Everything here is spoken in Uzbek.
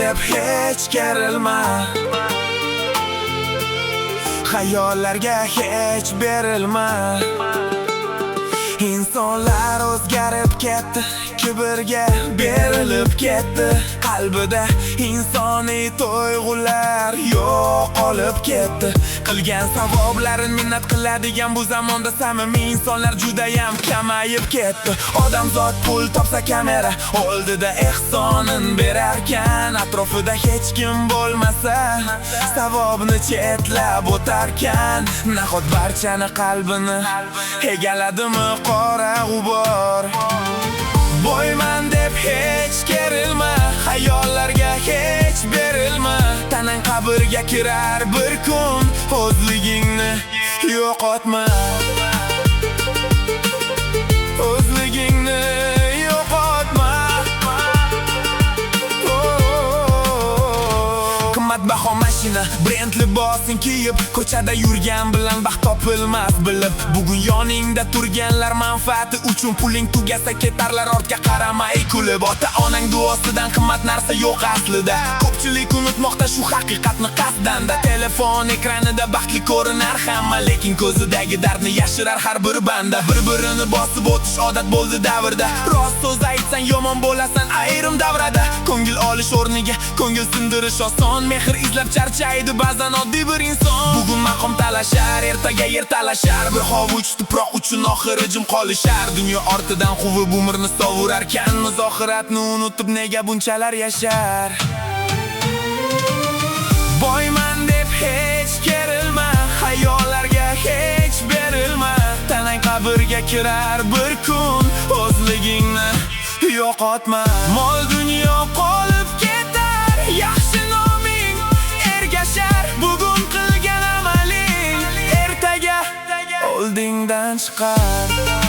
deb hech kerilma, xayollarga hech berilma. Insonlar o'zgarib ketdi, kibrga berilib ketdi. Qalbida insoniy tuyg'ular yo'qolib ketdi. Qilgan savoblarin minnat qiladigan bu zamonda samimiy insonlar judayam kamayib ketdi. Odamzod pul topsa kamera oldida ehsonin berarkan, atrofida hech kim bo'lmasa savobni chetlab o'tarkan. Nahot barchani qalbini egaladimi qora g'ubor? Boyman deb hech kerilma, xayollarga hech berilma. Tanang qabrga kirar bir kun, o'zligingni yo'qotma. O'zligingni yo'qotma. Qimmatbaho mashina, brend libosin kiyib, ko'chada yurgan bilan baxt topilmas bilib. Bugun yoningda turganlar manfaati uchun puling tugasa ketarlar ortga qaramay kulib. Ota-onang duosidan qimmat narsa yo'q aslida. Ko'pchilik unutmoqda shu haqiqatni qasdanda. Telefon ekranida baxtli ko'rinar hamma, lekin ko'zidagi dardni yashirar har bir banda. Bir-birini bosib o'tish odat bo'ldi davrda. Rost so'z aytsang yomon bo'lasan ayrim davrada. Ko'ngil olish o'rniga ko'ngil sindirish oson, mehr izlab charchaydi ba'zan oddiy bir inson. Bugun maqom talashar, ertaga yer talashar. Bir hovuch tuproq uchun oxiri jim qolishar. Dunyo ortidan quvib umrni sovurarkan, muzohiratni unutib nega bunchalar yashar? Boyman deb hech kerilma, xayollarga hech berilma. Tanang qabrga kirar bir kun, o'zligingni yo'qotma. Mol dunyo qolib ketar, yaxshi noming ergashar. Bugun qilgan amaling ertaga oldingdan chiqar.